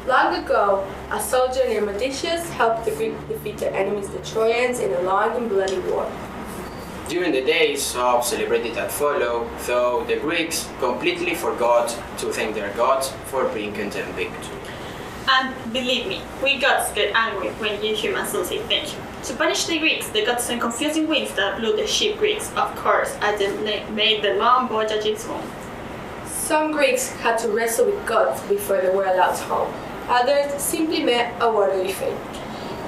Long ago, a soldier named Odysseus helped the Greeks defeat their enemies, the Trojans, in a long and bloody war. During the days of celebrating that follow, though the Greeks completely forgot to thank their gods for bringing them victory. And believe me, we gods get angry when you humans don't say thank you. To punish the Greeks, the gods sent confusing winds that blew the ship Greeks, of course, as they made the long voyages home. Some Greeks had to wrestle with gods before they were allowed home. Others simply met a watery fate.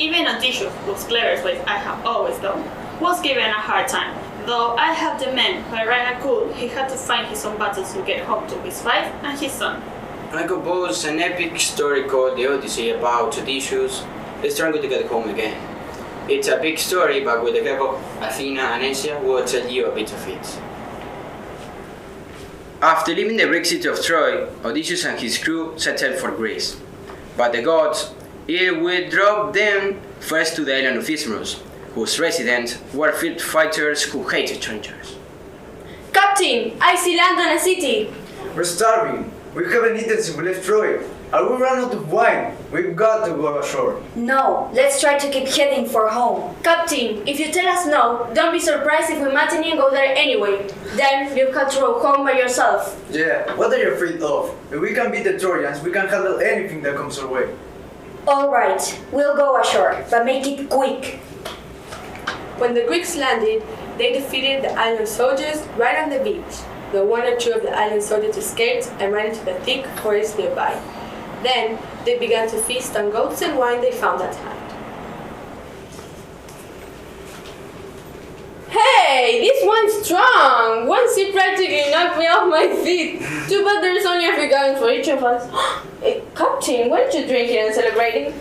Even Odysseus, whose cleverest ways I have always done, was given a hard time. Though I helped the men by right cool, he had to find his own battles to get home to his wife and his son. I composed an epic story called the Odyssey about Odysseus struggling to get home again. It's a big story, but with the help of Athena and Asia, we'll tell you a bit of it. After leaving the Greek city of Troy, Odysseus and his crew set sail for Greece. But the gods will drop them first to the island of Isthmus, whose residents were field fighters who hated strangers. Captain, I see land on a city. We're starving. We haven't eaten since we left Troy. And we ran out of wine. We've got to go ashore. No, let's try to keep heading for home. Captain, if you tell us no, don't be surprised if we matinee and go there anyway. Then you'll have to row home by yourself. Yeah, what are you afraid of? If we can beat the Trojans, we can handle anything that comes our way. All right, we'll go ashore, but make it quick. When the Greeks landed, they defeated the island soldiers right on the beach. Though one or two of the island soldiers escaped and ran into the thick forest nearby. Then they began to feast on goats and wine they found at hand. Hey, this one's strong! One sip practically knocked me off my feet. Too bad there's only a few gallons for each of us. Hey, Captain, why aren't you drinking and celebrating?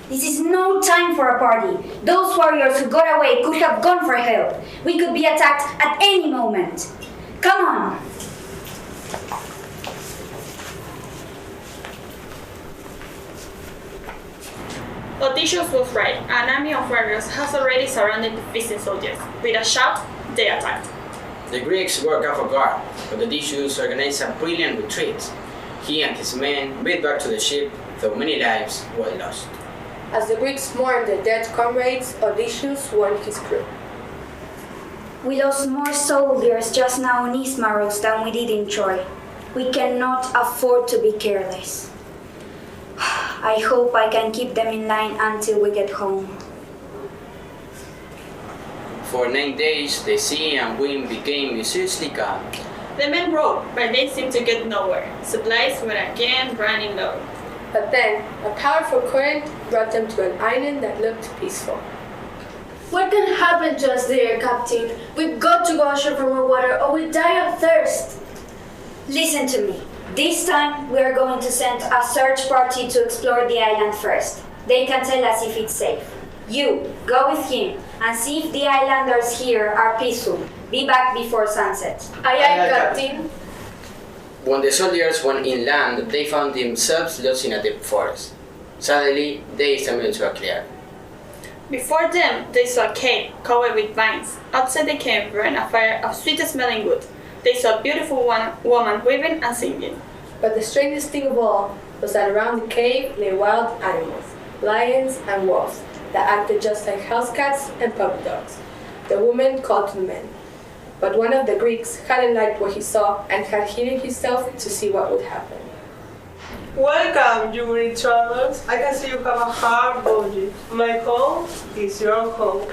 This is no time for a party. Those warriors who got away could have gone for help. We could be attacked at any moment. Come on! Odysseus was right. An army of warriors has already surrounded the feasting soldiers. With a shout, they attacked. The Greeks were caught off guard, but Odysseus organized a brilliant retreat. He and his men beat back to the ship, though many lives were lost. As the Greeks mourned their dead comrades, Odysseus warned his crew. We lost more soldiers just now in Isthmus than we did in Troy. We cannot afford to be careless. I hope I can keep them in line until we get home. For 9 days, the sea and wind became mysteriously calm. The men rowed, but they seemed to get nowhere. Supplies were again running low. But then, a powerful current brought them to an island that looked peaceful. What can happen to us there, Captain? We've got to go ashore for more water or we die of thirst. Listen to me. This time we are going to send a search party to explore the island first. They can tell us if it's safe. You, go with him and see if the islanders here are peaceful. Be back before sunset. Aye, aye, Captain. When the soldiers went inland, they found themselves lost in a deep forest. Suddenly, they stumbled into a clearing. Before them, they saw a cave covered with vines. Outside the cave burned a fire of sweet-smelling wood. They saw a beautiful woman weaving and singing. But the strangest thing of all was that around the cave lay wild animals, lions and wolves, that acted just like house cats and puppy dogs. The woman called to the men. But one of the Greeks hadn't liked what he saw and had hidden himself to see what would happen. Welcome, you weary travelers. I can see you have a hard body. My home is your home.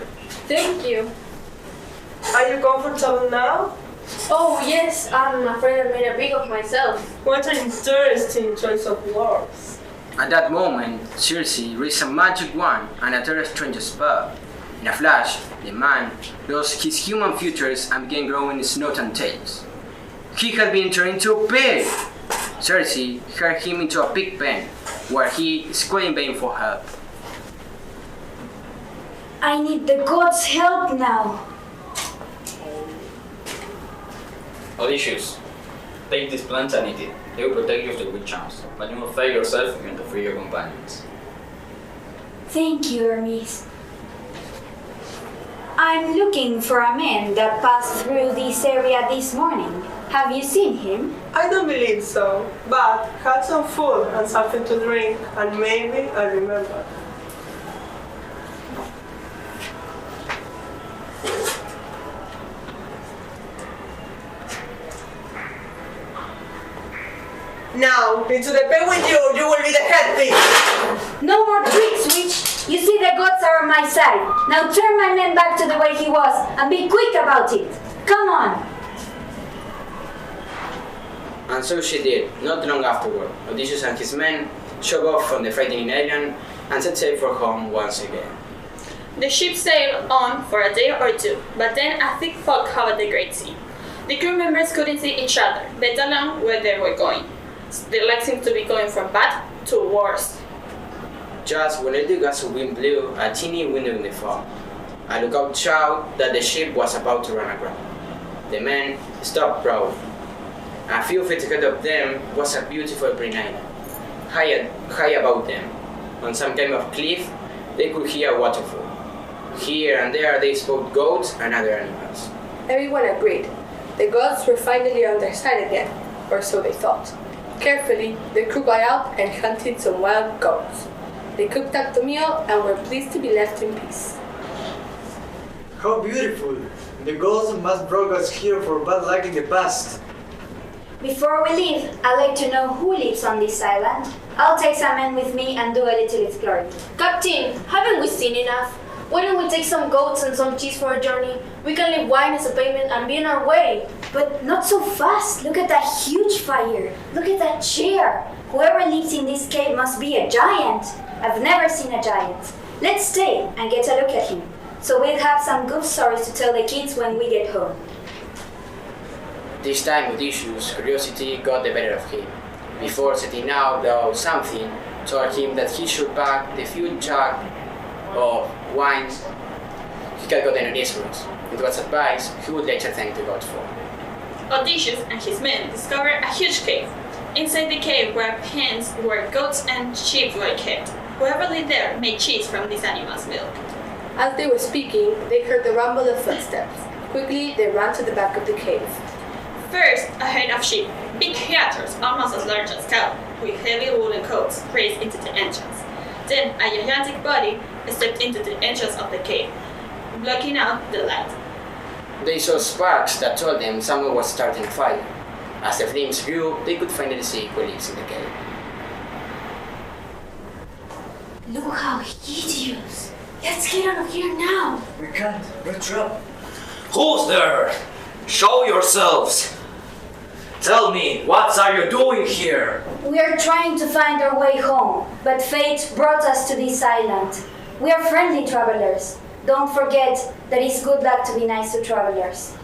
Thank you. Are you comfortable now? Oh yes, I'm afraid I made a pig of myself. What an interesting choice of words. At that moment, Circe raised a magic wand and uttered a strange spell. In a flash, the man lost his human features and began growing snout and tails. He had been turned into a pig! Circe hurried him into a pig pen, where he squealed in vain for help. I need the gods' help now. Odysseus, take these plants and eat it. They will protect you of the wicked charms, but you must fail yourself if you want to free your companions. Thank you, Hermes. I'm looking for a man that passed through this area this morning. Have you seen him? I don't believe so, but have some food and something to drink, and maybe I remember. Now, into the pen with you will be the headpiece! No more tricks, witch! You see the gods are on my side. Now turn my man back to the way he was, and be quick about it! Come on! And so she did. Not long afterward, Odysseus and his men shook off from the frightening island and set sail for home once again. The ship sailed on for a day or two, but then a thick fog covered the great sea. The crew members couldn't see each other, let alone where they were going. Their luck seemed to be going from bad to worse. Just when a gust of wind blew a teeny window in the fog, a lookout shouted that the ship was about to run aground. The men stopped rowing. A few feet ahead of them was a beautiful green island. High above them, on some kind of cliff, they could hear a waterfall. Here and there they spotted goats and other animals. Everyone agreed. The gods were finally on their side again, or so they thought. Carefully, the crew got out and hunted some wild goats. They cooked up the meal and were pleased to be left in peace. How beautiful! The gods must brought us here for bad luck in the past. Before we leave, I'd like to know who lives on this island. I'll take some men with me and do a little exploring. Captain, haven't we seen enough? Why don't we take some goats and some cheese for a journey? We can leave wine as a payment and be on our way. But not so fast. Look at that huge fire. Look at that chair. Whoever lives in this cave must be a giant. I've never seen a giant. Let's stay and get a look at him. So we'll have some good stories to tell the kids when we get home. This time Odysseus' curiosity got the better of him. Before setting out, though, something told him that he should pack the few jugs of wine he had gotten on his route. It was advice he would later thank the gods for. Odysseus and his men discovered a huge cave. Inside the cave were pens where goats and sheep were kept. Whoever lived there made cheese from this animal's milk. As they were speaking, they heard the rumble of footsteps. Quickly, they ran to the back of the cave. First, a herd of sheep, big creatures almost as large as cows, with heavy woolen coats raced into the entrance. Then a gigantic body stepped into the entrance of the cave, blocking out the light. They saw sparks that told them someone was starting a fire. As the flames grew, they could finally see who lives in the cave. Look how hideous. Let's get out of here now. We can't. We're trapped. Who's there? Show yourselves! Tell me, what are you doing here? We are trying to find our way home, but fate brought us to this island. We are friendly travelers. Don't forget that it's good luck to be nice to travelers.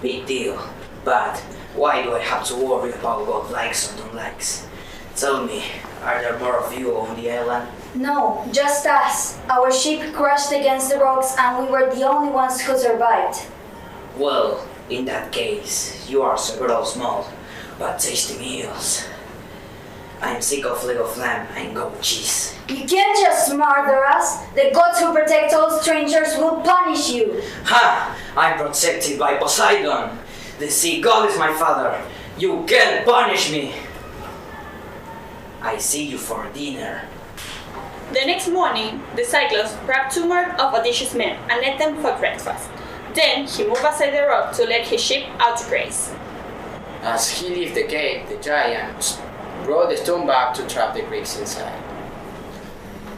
Big deal. But why do I have to worry about what likes or don't likes? Tell me, are there more of you on the island? No, just us. Our ship crashed against the rocks and we were the only ones who survived. Well, in that case, you are several small but tasty meals. I'm sick of leg of lamb and goat cheese. You can't just murder us. The gods who protect all strangers will punish you. Ha! I'm protected by Poseidon. The sea god is my father. You can't punish me. I see you for dinner. The next morning, the Cyclops grabbed 2 more of Odysseus' men and led them for breakfast. Then he moved aside the rock to let his ship out to graze. As he left the cave, the giant brought the stone back to trap the Greeks inside.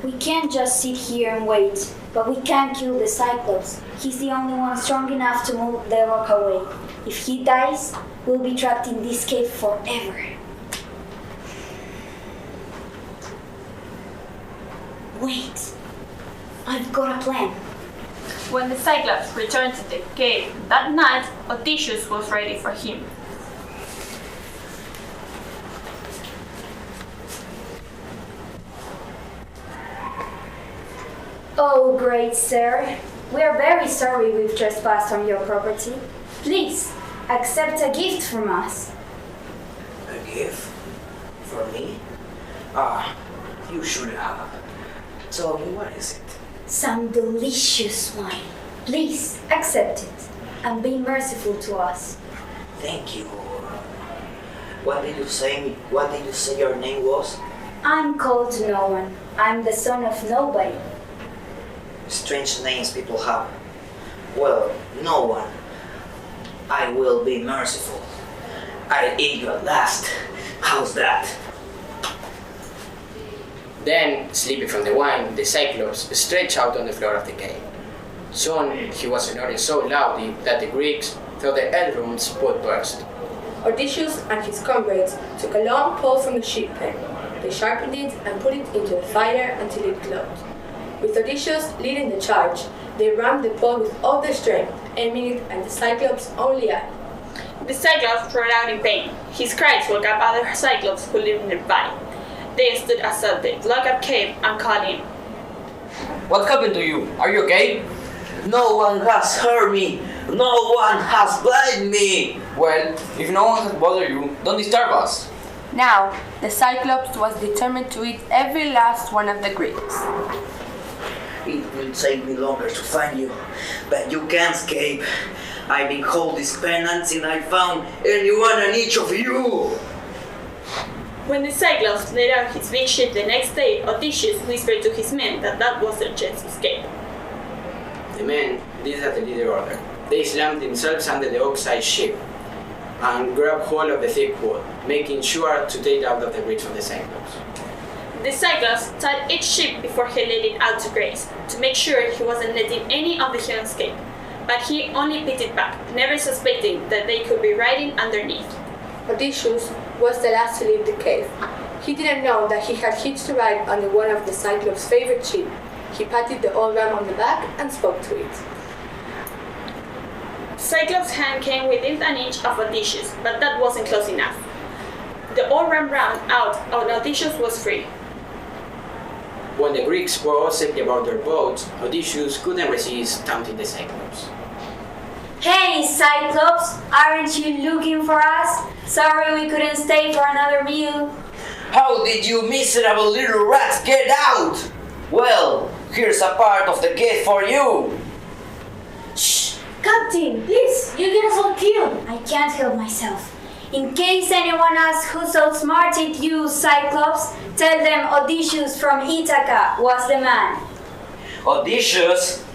We can't just sit here and wait, but we can kill the Cyclops. He's the only one strong enough to move the rock away. If he dies, we'll be trapped in this cave forever. Wait, I've got a plan. When the Cyclops returned to the cave that night, Odysseus was ready for him. Oh, great sir. We are very sorry we've trespassed on your property. Please, accept a gift from us. A gift? For me? Ah, you should have. Tell me, what is it? Some delicious wine. Please, accept it and be merciful to us. Thank you. What did you say your name was? I'm called to no one. I'm the son of nobody. Strange names people have. Well, no one. I will be merciful. I'll eat you at last. How's that? Then, sleeping from the wine, the Cyclops stretched out on the floor of the cave. Soon he was snoring so loudly that the Greeks thought the eardrums would burst. Odysseus and his comrades took a long pole from the sheep pen. They sharpened it and put it into the fire until it glowed. With Odysseus leading the charge, they rammed the pole with all their strength, aiming it at the Cyclops' only eye. The Cyclops roared out in pain. His cries woke up other Cyclops who lived nearby. They stood outside the locked-up cave and called him. What happened to you? Are you okay? No one has hurt me. No one has blinded me. Well, if no one has bothered you, don't disturb us. Now, the Cyclops was determined to eat every last one of the Greeks. It will take me longer to find you, but you can't escape. I've been holding this pen until I found anyone and each of you. When the Cyclops laid out his big ship the next day, Odysseus whispered to his men that was their chance to escape. The men did as the leader ordered. They slammed themselves under the ox-sized ship and grabbed hold of the thick wood, making sure to take out of the reach of the Cyclops. The Cyclops tied each ship before he let it out to graze, to make sure he wasn't letting any of the human escape. But he only beat it back, never suspecting that they could be riding underneath. Odysseus was the last to leave the cave. He didn't know that he had hitched a ride under one of the Cyclops' favorite sheep. He patted the old ram on the back and spoke to it. Cyclops' hand came within an inch of Odysseus, but that wasn't close enough. The old ram ran out and Odysseus was free. When the Greeks were all safely aboard their boats, Odysseus couldn't resist taunting the Cyclops. Hey, Cyclops, aren't you looking for us? Sorry we couldn't stay for another meal. How did you miserable little rats get out? Well, here's a part of the gate for you. Shh! Captain, please, you get us all killed. I can't help myself. In case anyone asks who's outsmarted you, Cyclops, tell them Odysseus from Ithaca was the man. Odysseus?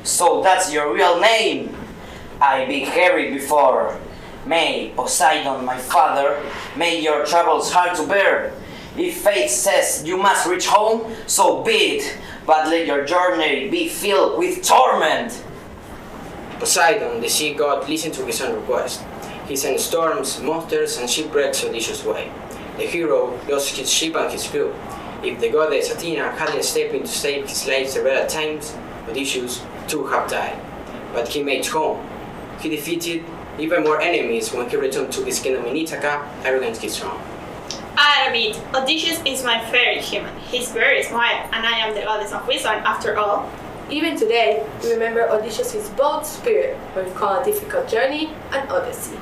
So that's your real name? I've been carried before. May Poseidon, my father, make your troubles hard to bear. If fate says you must reach home, so be it, but let your journey be filled with torment. Poseidon, the sea god, listened to his own request. He sent storms, monsters, and shipwrecks Odysseus' way. The hero lost his ship and his crew. If the goddess Athena hadn't stepped in to save his life several times, Odysseus too have died. But he made home. He defeated even more enemies when he returned to his kingdom in Ithaca, arrogant his throne. I admit, Odysseus is my favorite human. He's very smart, and I am the goddess of wisdom after all. Even today, we remember Odysseus' bold spirit when we call a difficult journey an odyssey.